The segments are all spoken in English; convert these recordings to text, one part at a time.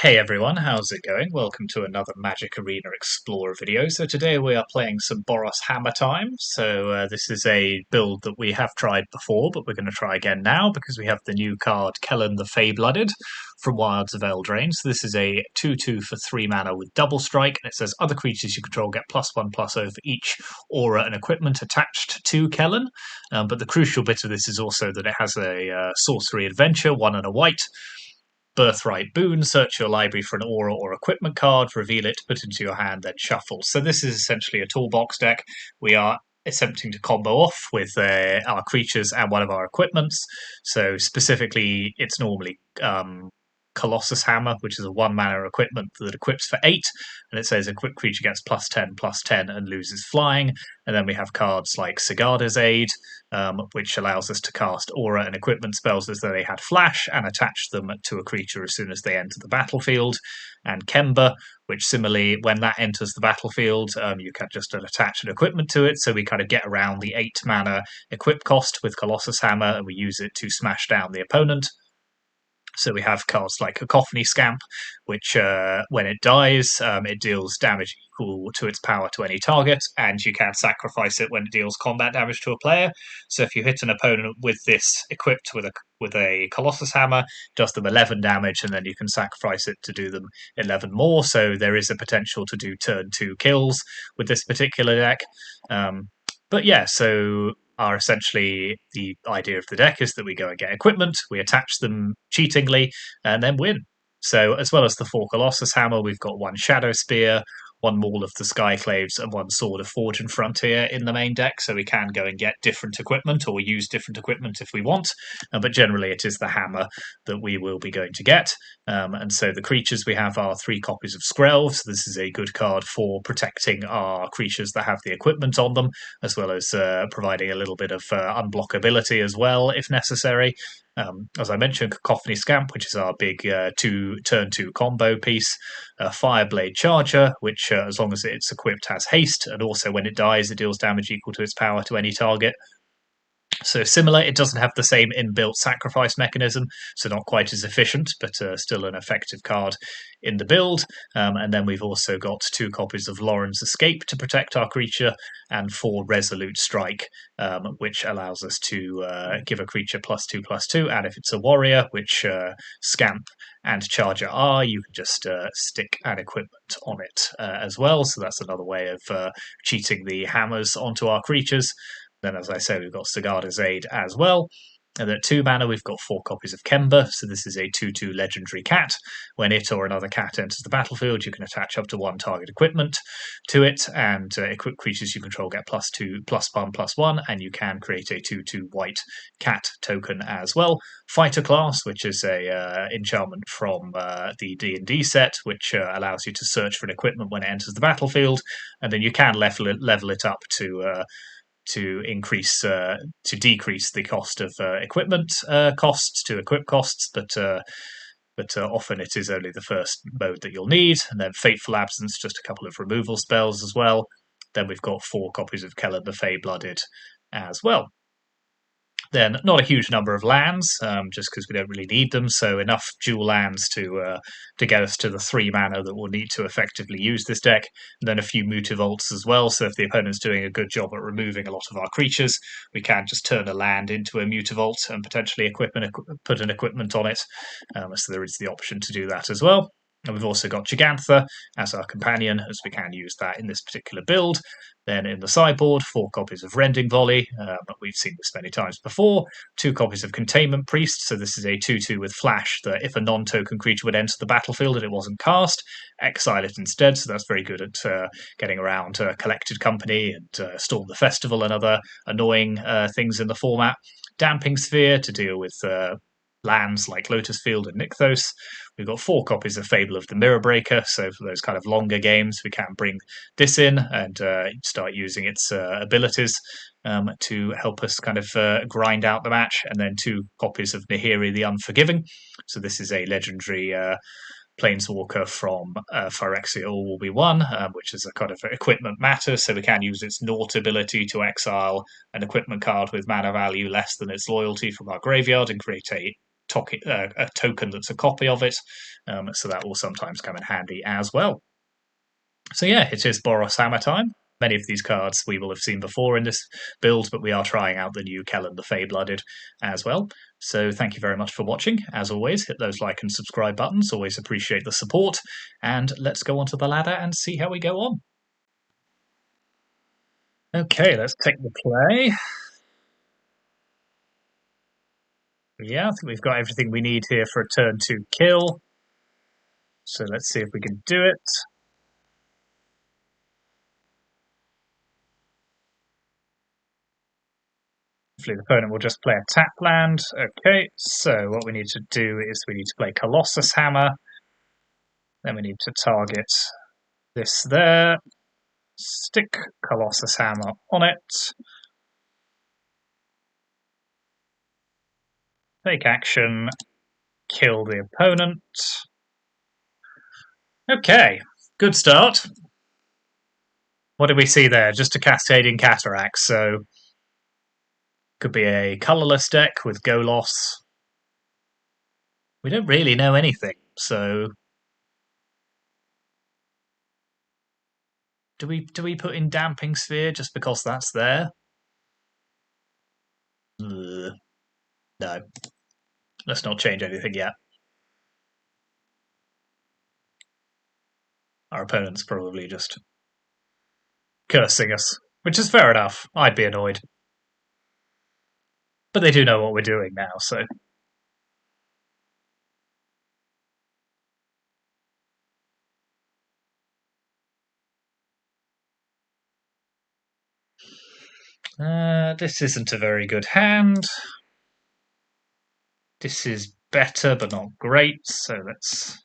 Hey everyone, how's it going? Welcome to another Magic Arena Explorer video. So today we are playing some Boros Hammer Time. This is a build that we have tried before, but we're going to try again now because we have the new card Kellan the Fae-Blooded from Wilds of Eldraine. So this is a 2/2 for 3 mana with double strike, and it says other creatures you control get +1/+0 over each aura and equipment attached to Kellan. But the crucial bit of this is also that it has a sorcery adventure, 1 and a white. Birthright boon, search your library for an aura or equipment card, reveal it, put it into your hand, then shuffle. So this is essentially a toolbox deck. We are attempting to combo off with our creatures and one of our equipments. So specifically, it's normally Colossus Hammer, which is a 1 mana equipment that equips for 8, and it says equipped creature gets +10/+10 and loses flying. And then we have cards like Sigarda's Aid, which allows us to cast aura and equipment spells as though they had flash and attach them to a creature as soon as they enter the battlefield. And Kemba, which similarly, when that enters the battlefield, you can just attach an equipment to it. So we kind of get around the 8 mana equip cost with Colossus Hammer, and we use it to smash down the opponent. So we have cards like Cacophony Scamp, which when it dies, it deals damage equal to its power to any target, and you can sacrifice it when it deals combat damage to a player. So if you hit an opponent with this equipped with a Colossus Hammer, it does them 11 damage, and then you can sacrifice it to do them 11 more. So there is a potential to do turn 2 kills with this particular deck. But yeah, so essentially the idea of the deck is that we go and get equipment, we attach them cheatingly, and then win. So as well as the 4 Colossus Hammer, we've got 1 Shadow Spear, 1 Maul of the Skyclaves, and 1 Sword of Forge and Frontier in the main deck, so we can go and get different equipment or use different equipment if we want, but generally it is the hammer that we will be going to get. And so the creatures we have are 3 copies of Skrelv, so this is a good card for protecting our creatures that have the equipment on them, as well as providing a little bit of unblockability as well, if necessary. As I mentioned, Cacophony Scamp, which is our big turn 2 combo piece. Fireblade Charger, which as long as it's equipped has haste, and also when it dies it deals damage equal to its power to any target. So similar, it doesn't have the same inbuilt sacrifice mechanism, so not quite as efficient, but still an effective card in the build. And then we've also got 2 copies of Lauren's Escape to protect our creature, and 4 Resolute Strike, which allows us to give a creature +2/+2, and if it's a warrior, which Scamp and Charger are, you can just stick an equipment on it as well. So that's another way of cheating the hammers onto our creatures. Then, as I say, we've got Sigarda's Aid as well. And at 2 mana, we've got 4 copies of Kemba. So this is a 2/2 legendary cat. When it or another cat enters the battlefield, you can attach up to 1 target equipment to it, and equipped creatures you control get +1/+1, and you can create a 2/2 white cat token as well. Fighter Class, which is a enchantment from the D&D set, which allows you to search for an equipment when it enters the battlefield, and then you can level it up to decrease the cost of equipment costs to equip costs, but often it is only the first mode that you'll need. And then Fateful Absence, just a couple of removal spells as well. Then we've got 4 copies of Kellan the Fae-Blooded as well. Then not a huge number of lands, just because we don't really need them. So enough dual lands to get us to the 3 mana that we'll need to effectively use this deck. And then a few Mutivolts as well. So if the opponent's doing a good job at removing a lot of our creatures, we can just turn a land into a Mutivolt and potentially put an equipment on it. So there is the option to do that as well. And we've also got Gigantha as our companion, as we can use that in this particular build. Then in the sideboard, 4 copies of Rending Volley, but we've seen this many times before. 2 copies of Containment Priest, so this is a 2/2 with flash, that if a non-token creature would enter the battlefield and it wasn't cast, exile it instead, so that's very good at getting around Collected Company and Storm the Festival and other annoying things in the format. Damping Sphere to deal with lands like Lotus Field and Nykthos. We've got 4 copies of Fable of the Mirror Breaker, so for those kind of longer games, we can bring this in and start using its abilities to help us kind of grind out the match. And then 2 copies of Nahiri the Unforgiving. So this is a legendary Planeswalker from Phyrexia All Will Be One, which is a kind of equipment matter, so we can use its Naught ability to exile an equipment card with mana value less than its loyalty from our graveyard and create a a token that's a copy of it, so that will sometimes come in handy as well. So yeah, it is Boros Hammer Time. Many of these cards we will have seen before in this build, but we are trying out the new Kellan the Fae-Blooded as well. So thank you very much for watching. As always, hit those like and subscribe buttons. Always appreciate the support. And let's go onto the ladder and see how we go on. Okay, let's take the play. Yeah, I think we've got everything we need here for a turn 2 kill. So let's see if we can do it. Hopefully the opponent will just play a tap land. Okay, so what we need to do is we need to play Colossus Hammer. Then we need to target this there. Stick Colossus Hammer on it. Take action. Kill the opponent. Okay, good start. What did we see there? Just a Cascading Cataract, so could be a colourless deck with Golos. We don't really know anything, so do we put in Damping Sphere just because that's there? No. Let's not change anything yet. Our opponent's probably just cursing us, which is fair enough. I'd be annoyed. But they do know what we're doing now, so... this isn't a very good hand. This is better, but not great, so let's...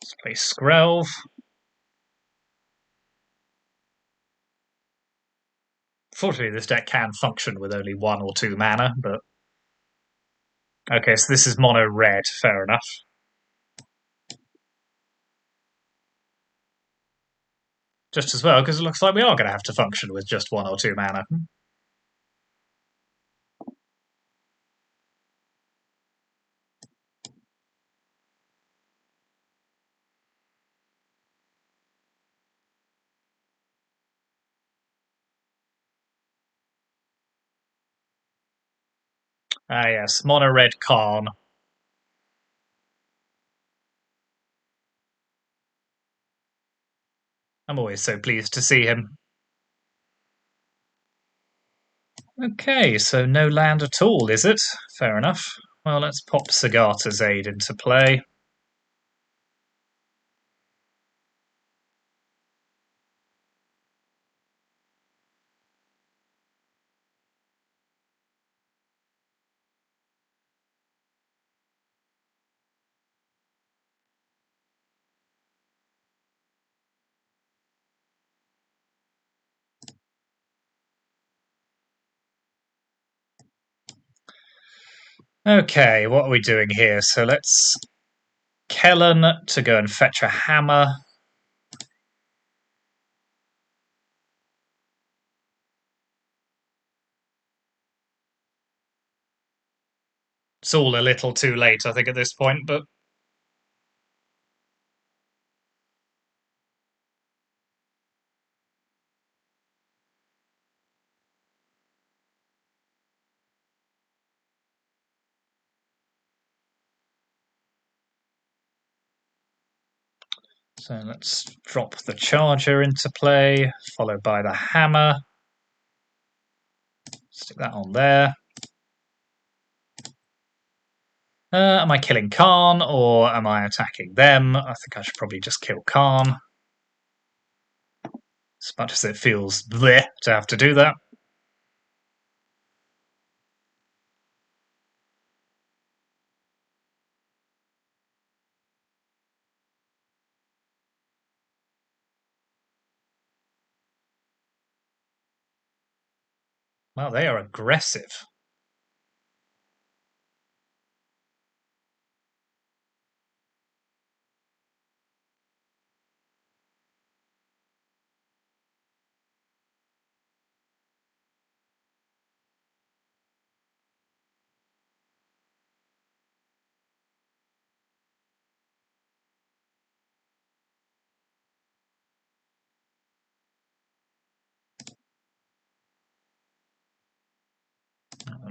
Let's play Skrelv. Fortunately, this deck can function with only 1 or 2 mana, but... Okay, so this is mono red, fair enough. Just as well, because it looks like we are going to have to function with just 1 or 2 mana. Ah yes, mono red Karn. I'm always so pleased to see him. Okay, so no land at all, is it? Fair enough. Well, let's pop Sagata's Aid into play. Okay, what are we doing here? So let's Kellan to go and fetch a hammer. It's all a little too late, I think, at this point, but... So let's drop the charger into play, followed by the hammer. Stick that on there. Am I killing Karn, or am I attacking them? I think I should probably just kill Karn. As much as it feels bleh to have to do that. Well, they are aggressive.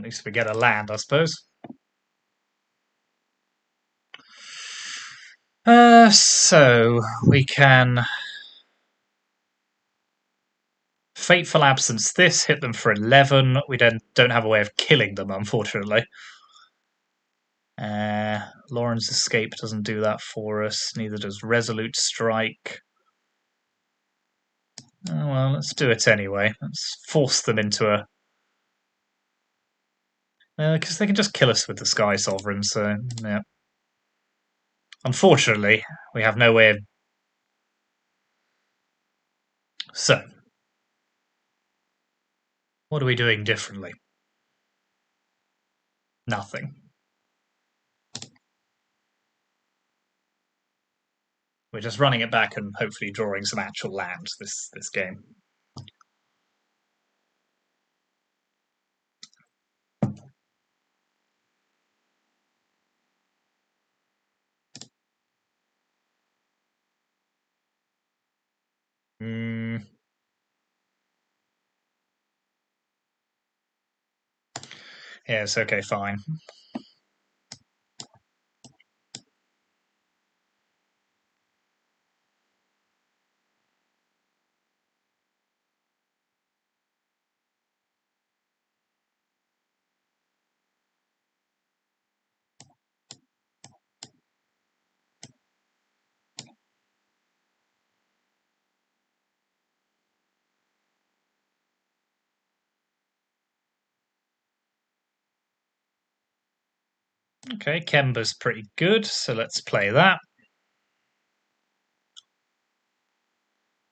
least we get a land, I suppose. So we can Fateful Absence this, hit them for 11. We don't have a way of killing them, unfortunately. Lauren's Escape doesn't do that for us, neither does Resolute Strike. Oh, well, let's do it anyway. Let's force them into a... because they can just kill us with the Sky Sovereign, so, yeah. Unfortunately, we have no way of... So, what are we doing differently? Nothing. We're just running it back and hopefully drawing some actual lands this game. Yes, okay, fine. Okay, Kemba's pretty good, so let's play that.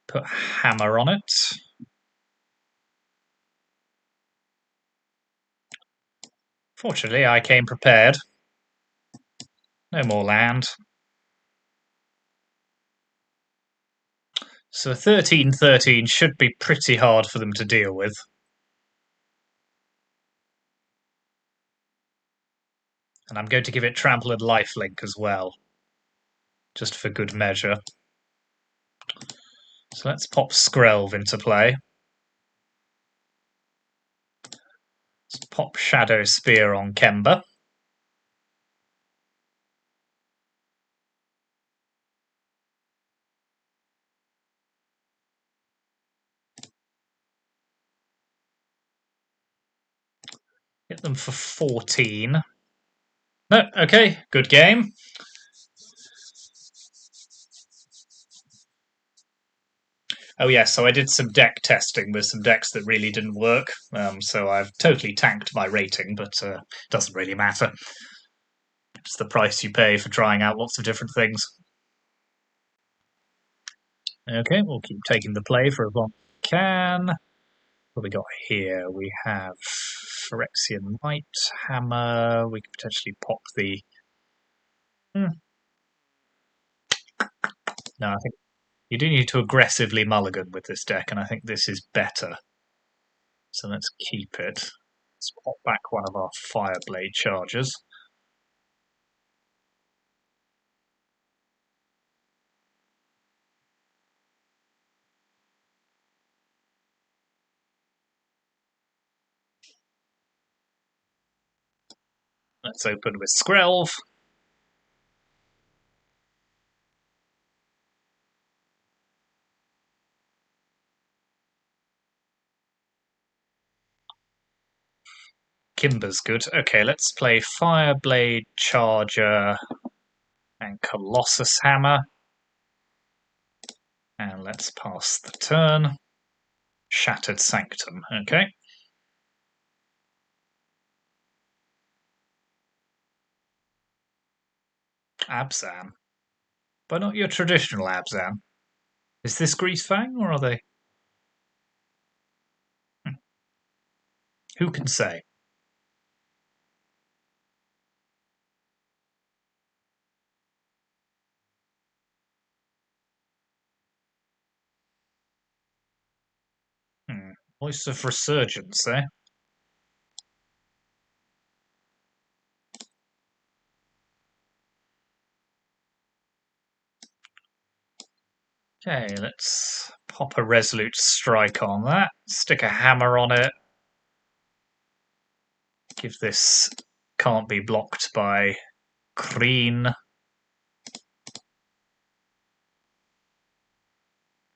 Put Hammer on it. Fortunately, I came prepared. No more land. So 13-13 should be pretty hard for them to deal with. And I'm going to give it Trample and Lifelink as well, just for good measure. So let's pop Skrelv into play. Let's pop Shadow Spear on Kemba. Hit them for 14. No, okay, good game. Oh yeah, so I did some deck testing with some decks that really didn't work. So I've totally tanked my rating, but it doesn't really matter. It's the price you pay for trying out lots of different things. Okay, we'll keep taking the play for as long as we can. What we got here? We have Phyrexian Might, Hammer. We could potentially pop the... No, I think you do need to aggressively mulligan with this deck, and I think this is better. So let's keep it. Let's pop back one of our Fireblade charges. Let's open with Skrelv. Kimber's good. Okay, let's play Fireblade, Charger, and Colossus Hammer. And let's pass the turn. Shattered Sanctum, okay. Abzan. But not your traditional Abzan. Is this Greasefang, or are they... Who can say? Voice of Resurgence, eh? Okay, let's pop a Resolute Strike on that. Stick a Hammer on it. Give this can't be blocked by Karn.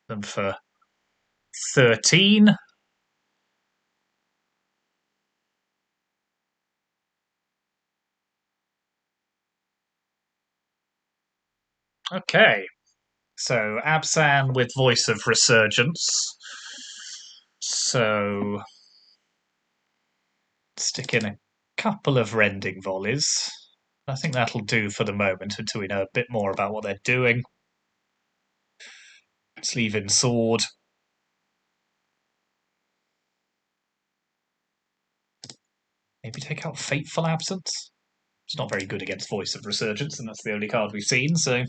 Them for 13. Okay. So Abzan with Voice of Resurgence. So stick in a couple of Rending Volleys. I think that'll do for the moment until we know a bit more about what they're doing. Sleeve in Sword. Maybe take out Fateful Absence. It's not very good against Voice of Resurgence, and that's the only card we've seen, so...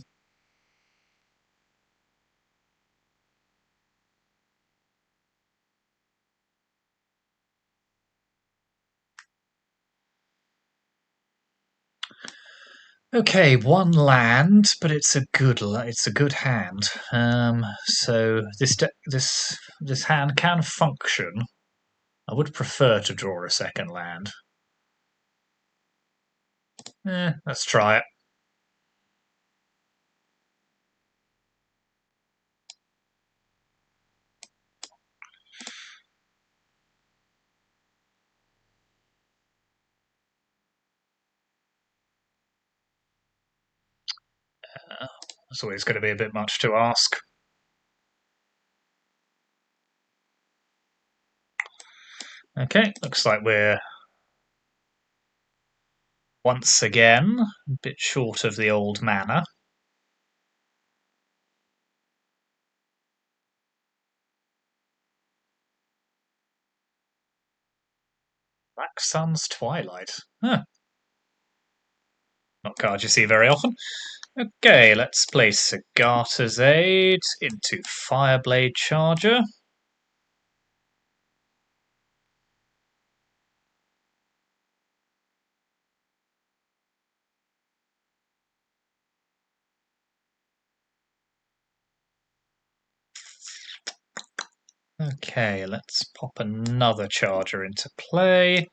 Okay, one land, but it's a good hand. So this hand can function. I would prefer to draw a second land. Let's try it. It's always going to be a bit much to ask. Okay, looks like we're once again a bit short of the old mana. Black Sun's Twilight. Huh. Not a card you see very often. Okay, let's place Agartha's Aid into Fireblade Charger. Okay, let's pop another charger into play.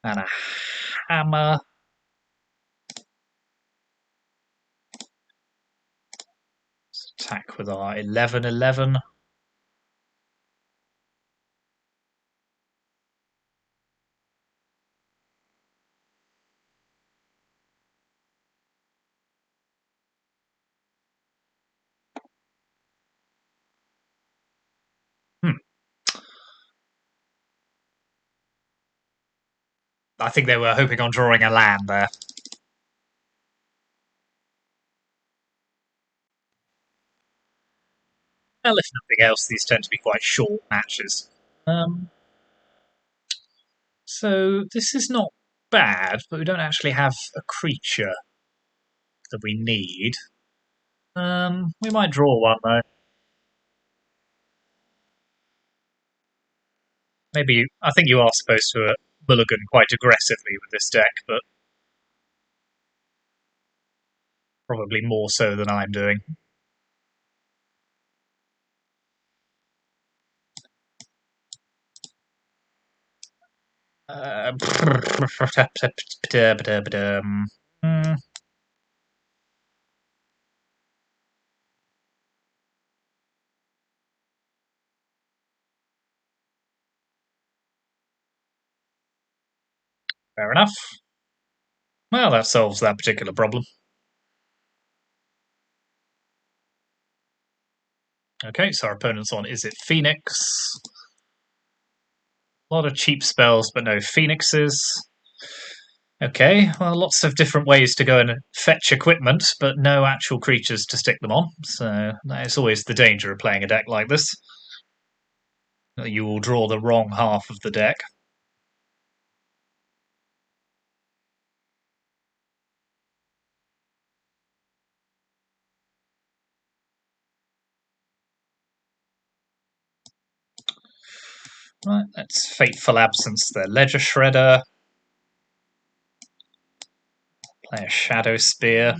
And a hammer. Let's attack with our 11/11. I think they were hoping on drawing a land there. Well, if nothing else, these tend to be quite short matches. So this is not bad, but we don't actually have a creature that we need. We might draw one though. Maybe I think you are supposed to mulligan quite aggressively with this deck, but probably more so than I'm doing. Fair enough. Well, that solves that particular problem. Okay, so our opponent's on Izzet Phoenix. A lot of cheap spells, but no Phoenixes. Okay, well, lots of different ways to go and fetch equipment, but no actual creatures to stick them on. So that is always the danger of playing a deck like this. You will draw the wrong half of the deck. Right, let's Fateful Absence the Ledger Shredder. Play a Shadow Spear.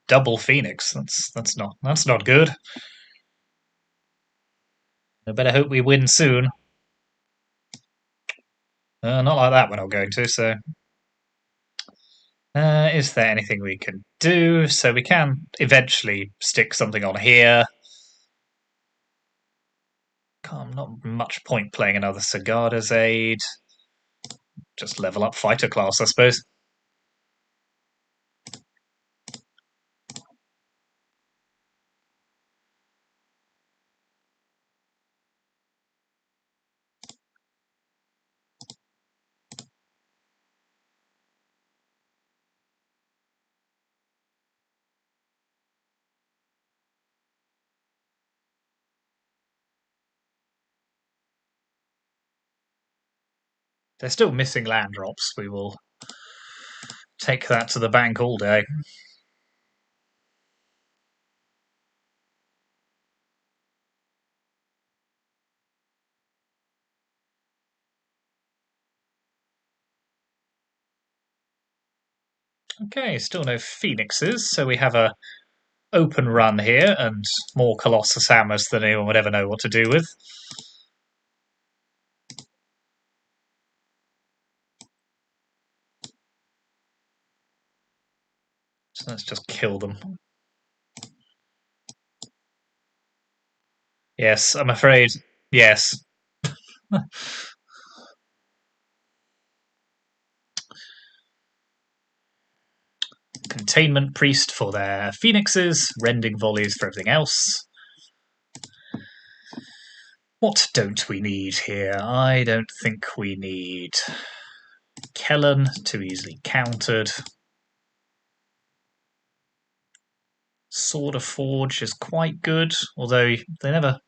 Double Phoenix. That's not good. I better hope we win soon. Not like that we're not going to, so... is there anything we can do? So we can eventually stick something on here. Not much point playing another Sagada's Aid. Just level up fighter class, I suppose. They're still missing land drops. We will take that to the bank all day. Okay, still no Phoenixes, so we have a open run here and more Colossus Hammers than anyone would ever know what to do with. So let's just kill them. Yes, I'm afraid. Yes. Containment Priest for their Phoenixes, Rending Volleys for everything else. What don't we need here? I don't think we need Kellan, too easily countered. Sword of Forge is quite good, although they're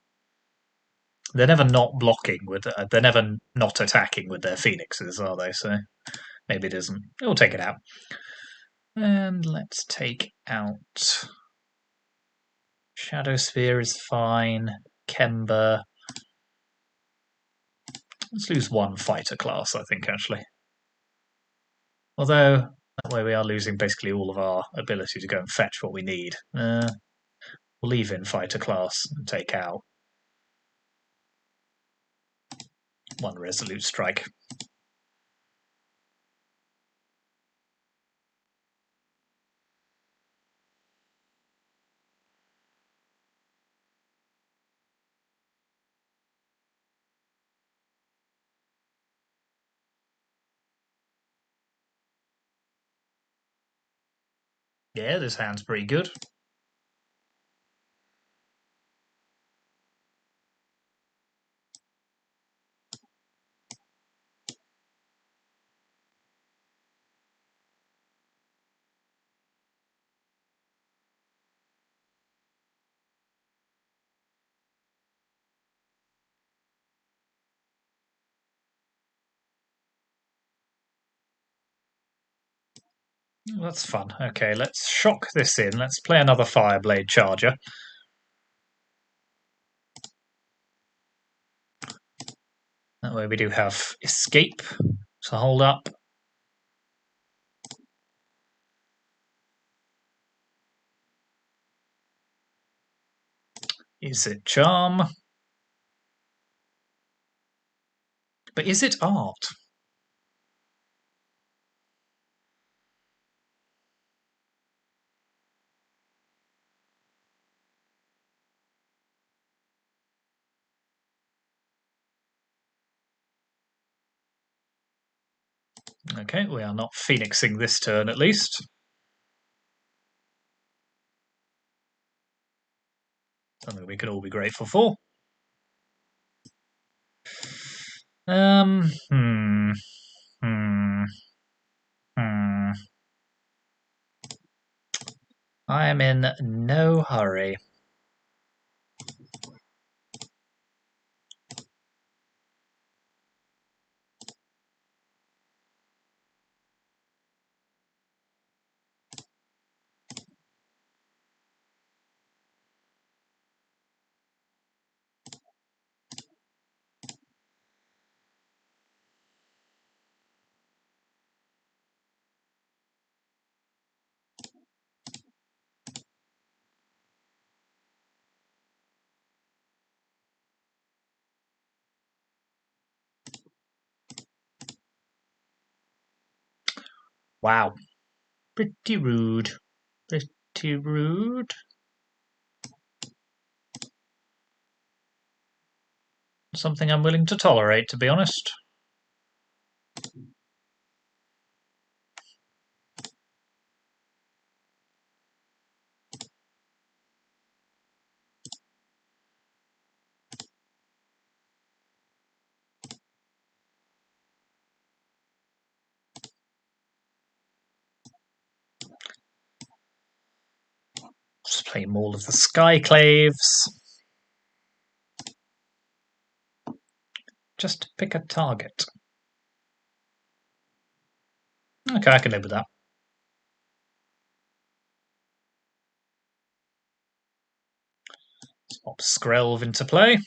never not blocking with they're never not attacking with their Phoenixes, are they? So maybe it isn't. We'll take it out. And let's take out Shadow Sphere is fine. Kemba. Let's lose one fighter class, I think, actually. Although, that way we are losing basically all of our ability to go and fetch what we need. We'll leave in fighter class and take out one Resolute Strike. Yeah, this hand's pretty good. That's fun. Okay, let's shock this in. Let's play another Fireblade Charger. That way we do have Escape to hold up. Izzet Charm? But is it art? Okay, we are not Phoenixing this turn at least. Something we can all be grateful for. Hmm. Hmm. Hmm. I am in no hurry. Wow. Pretty rude. Pretty rude. Something I'm willing to tolerate, to be honest. Just play more of the Skyclaves. Just pick a target. Okay, I can live with that. Let's pop Skrelv into play.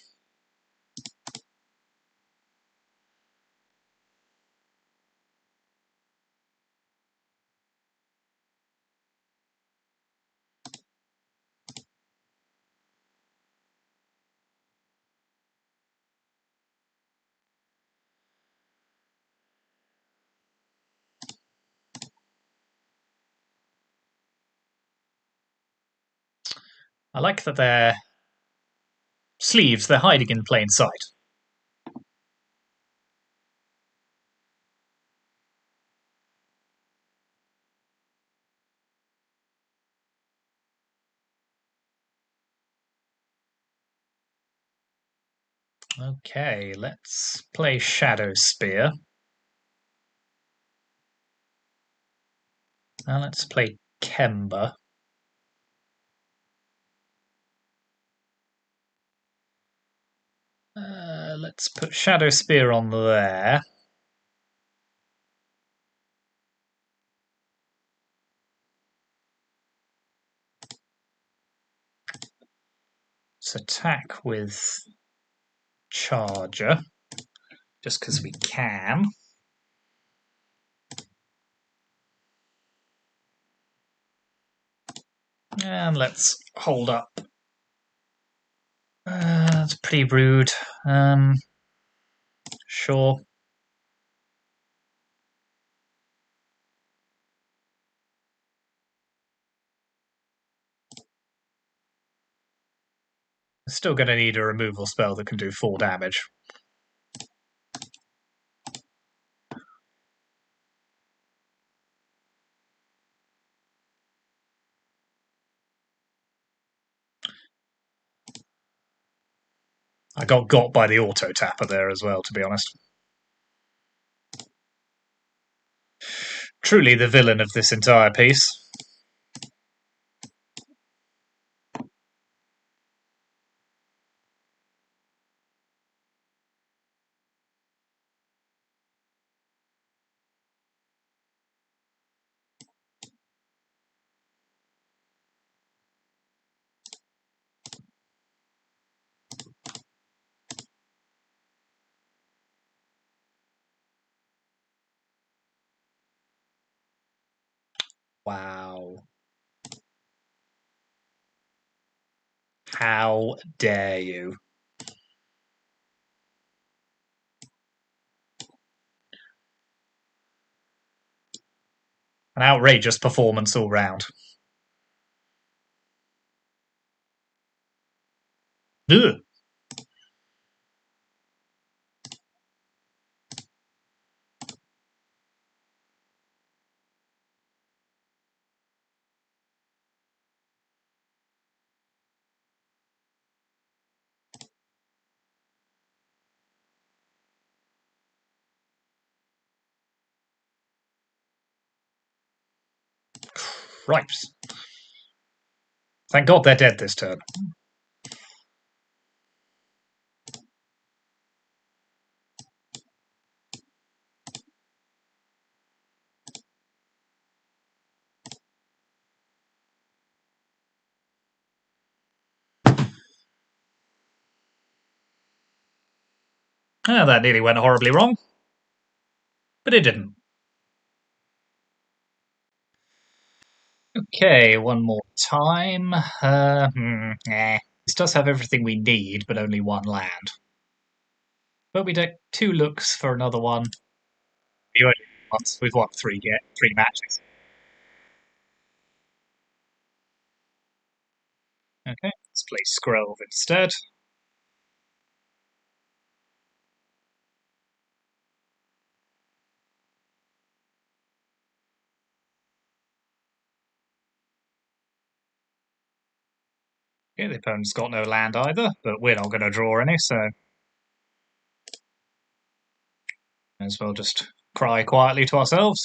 I like that they're sleeves, they're hiding in plain sight. Okay, let's play Shadow Spear. Now let's play Kemba. Let's put Shadow Spear on there. Let's attack with Charger, just because we can. And let's hold up. That's pretty rude. Sure. Still going to need a removal spell that can do 4 damage. I got by the auto tapper there as well, to be honest. Truly the villain of this entire piece. Wow. How dare you? An outrageous performance all round. Ugh. Cripes. Thank God they're dead this turn. Oh, that nearly went horribly wrong. But it didn't. Okay, one more time. This does have everything we need, but only 1 land. But we take 2 looks for another one. We've won three matches. Okay, let's play Skrelv instead. Okay, the opponent's got no land either, but we're not going to draw any, so may as well just cry quietly to ourselves.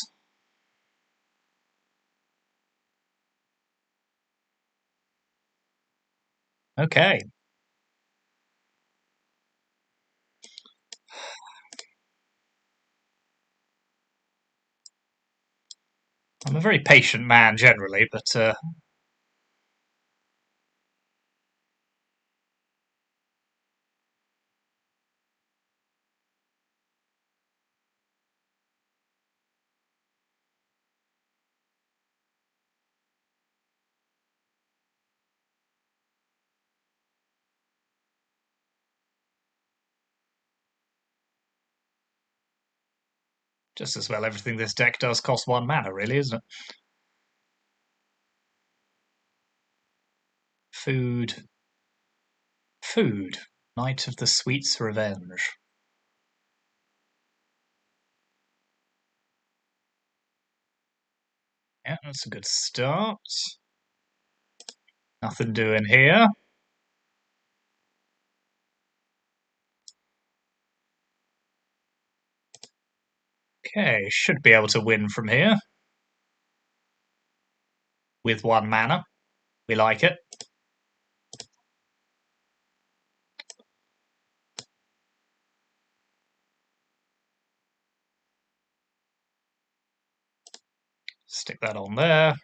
Okay. I'm a very patient man generally, but just as well everything this deck does cost 1 mana, really, isn't it? Food. Food. Knight of the Sweet's Revenge. Yeah, that's a good start. Nothing doing here. Okay, should be able to win from here. With 1 mana. We like it. Stick that on there.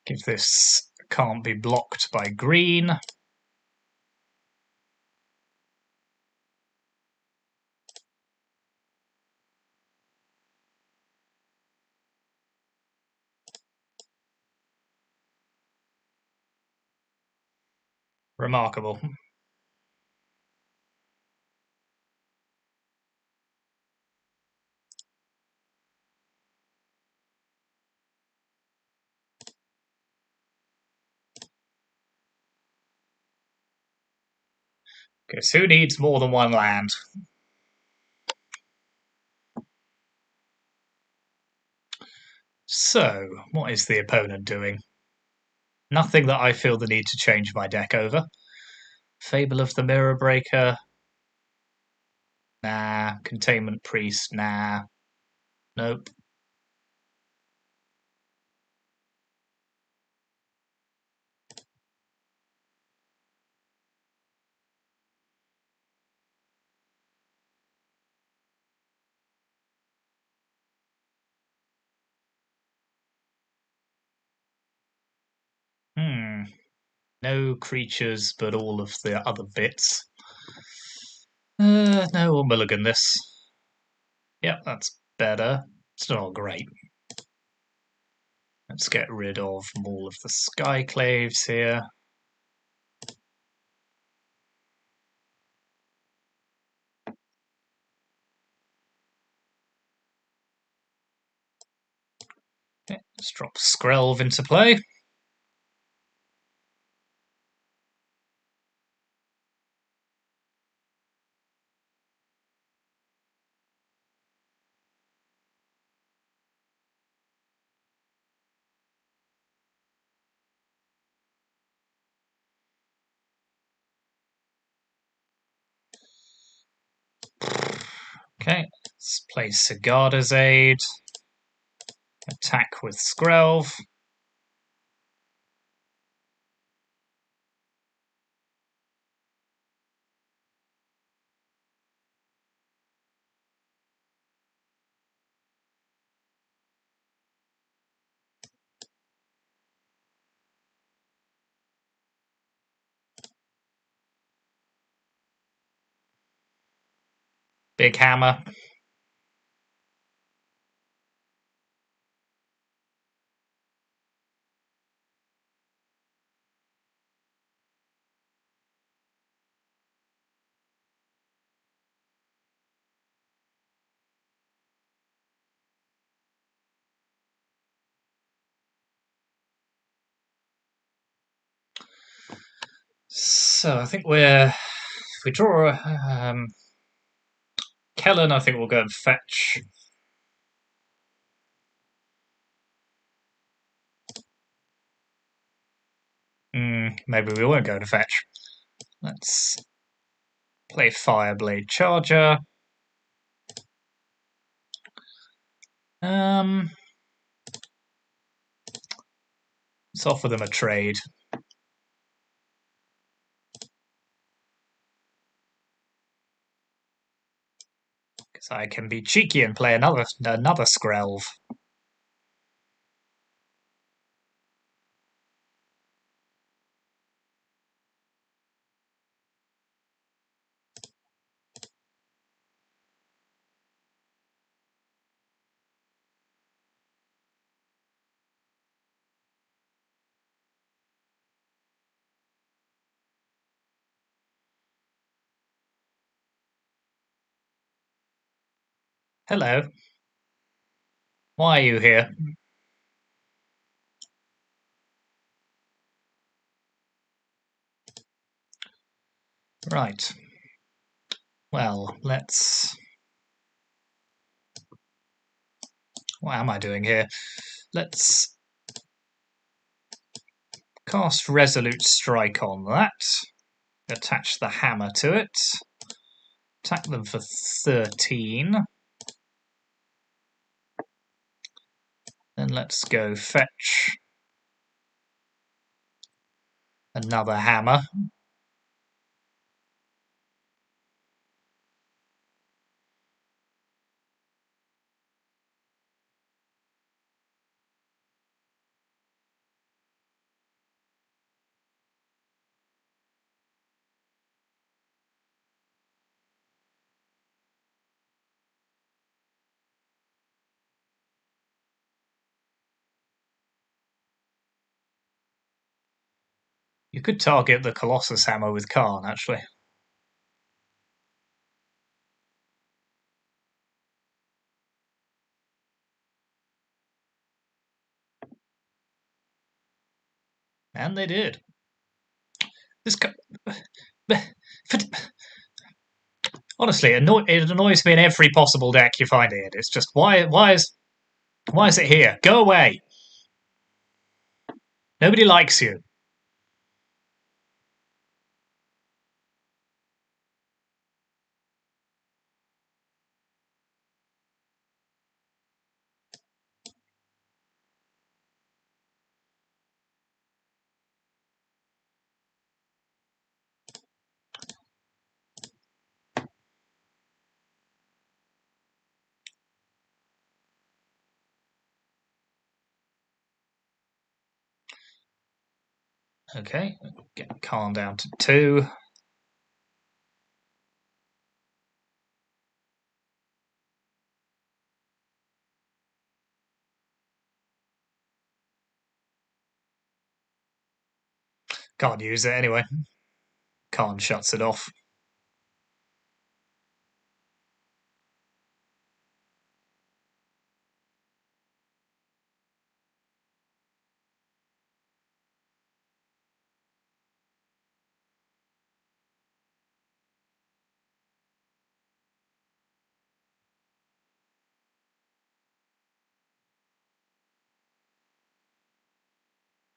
If this can't be blocked by green. Remarkable. Because who needs more than 1 land? So, what is the opponent doing? Nothing that I feel the need to change my deck over. Fable of the Mirror Breaker. Nah. Containment Priest. Nah. Nope. No creatures, but all of the other bits. No, we'll mulligan this. Yep, that's better. It's not great. Let's get rid of all of the Skyclaves here. Okay, let's drop Skrelv into play. Okay, let's play Sigarda's Aid. Attack with Skrelv. Big Hammer. So I think if we draw Kellan, I think we'll go and fetch. Maybe we won't go to fetch. Let's play Fireblade Charger. Let's offer them a trade. Because I can be cheeky and play another Skrelv. Hello. Why are you here? Right. Well, let's... What am I doing here? Let's cast Resolute Strike on that. Attach the hammer to it. Attack them for 13. Then let's go fetch another hammer. You could target the Colossus Hammer with Karn, actually. And they did. This honestly, it annoys me in every possible deck you find it in. It's just why is it here? Go away. Nobody likes you. Okay, get Karn down to 2. Can't use it anyway. Karn shuts it off.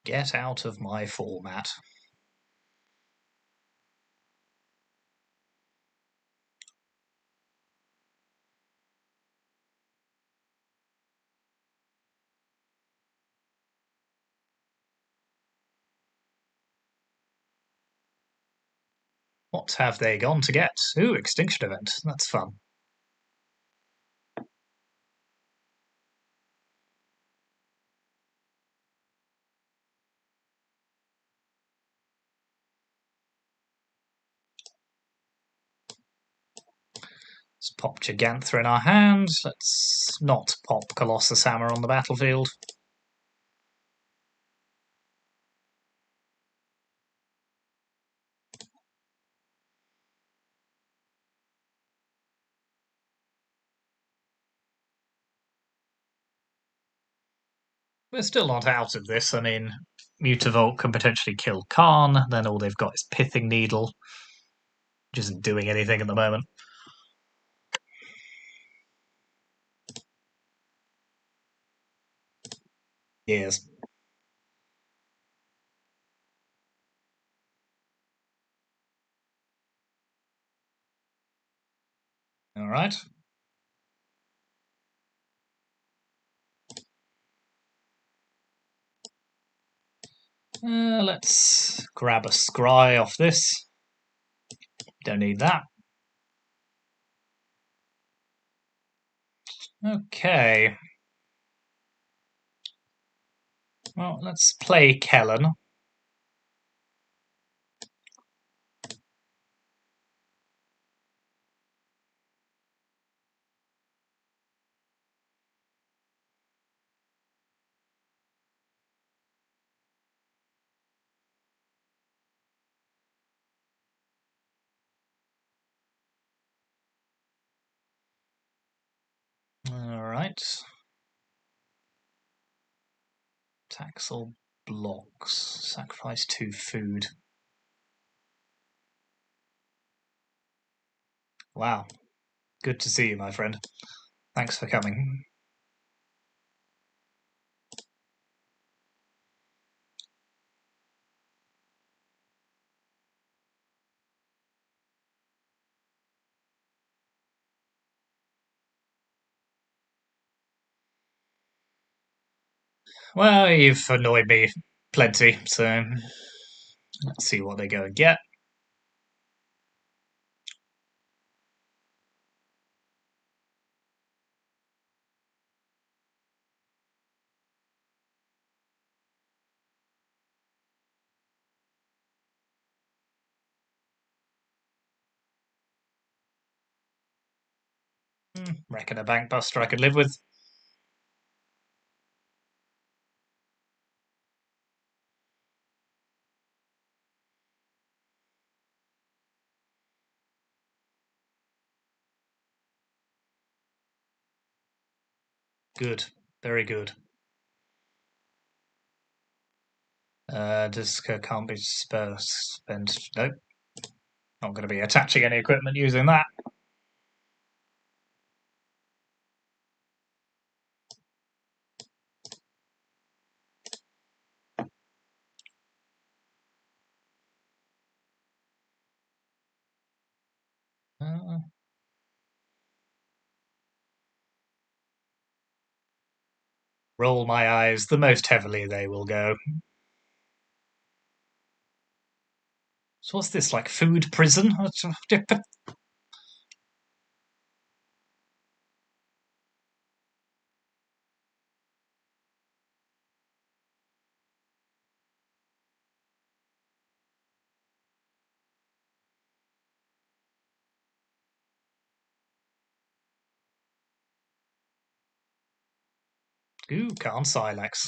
Get out of my format. What have they gone to get? Ooh, Extinction Event. That's fun. Let's pop Gigantha in our hand. Let's not pop Colossus Hammer on the battlefield. We're still not out of this. I mean, Mutavault can potentially kill Karn, then all they've got is Pithing Needle, which isn't doing anything at the moment. Yes. All right. Let's grab a scry off this. Don't need that. Okay. Well, let's play Kellan. All right. Taxel blocks. Sacrifice 2 food. Wow. Good to see you, my friend. Thanks for coming. Well, you've annoyed me plenty, so let's see what they go and get. Reckon a bankbuster I could live with. Good. Very good. Disc can't be spent. Nope. Not going to be attaching any equipment using that. Uh, roll my eyes. The most heavily they will go. So what's this, like food prison? Ooh, Karn Silex.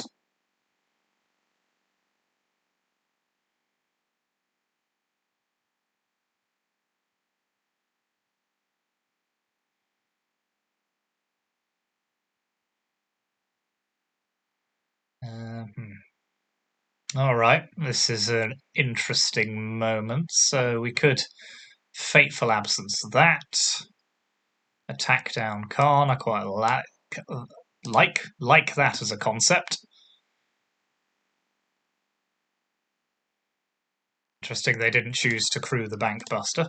All right, this is an interesting moment. So we could Fateful Absence that. Attack down Karn. I quite like that as a concept. Interesting they didn't choose to crew the Bankbuster.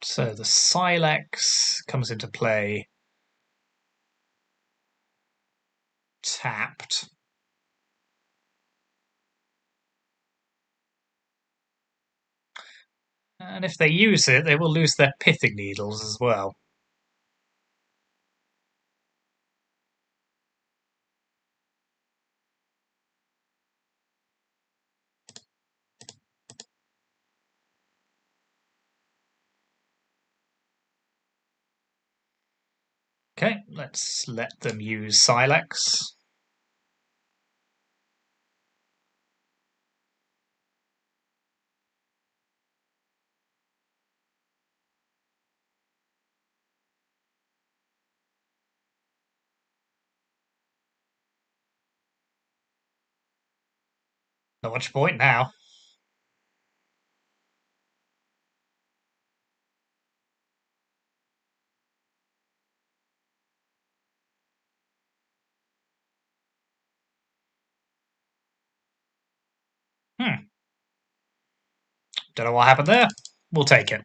So the Silex comes into play tapped. And if they use it, they will lose their Pithing Needles as well. Okay, let's let them use Silex. Not much point now. Don't know what happened there. We'll take it.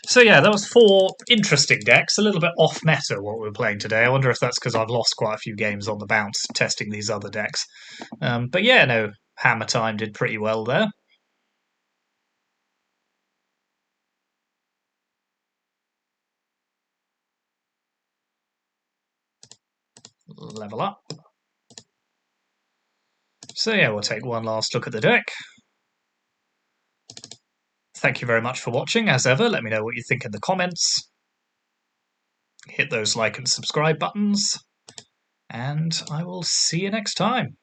So yeah, that was 4 interesting decks. A little bit off meta what we're playing today. I wonder if that's because I've lost quite a few games on the bounce testing these other decks. But yeah, no, Hammer Time did pretty well there. Level up. So yeah, we'll take one last look at the deck. Thank you very much for watching. As ever, let me know what you think in the comments. Hit those like and subscribe buttons. And I will see you next time.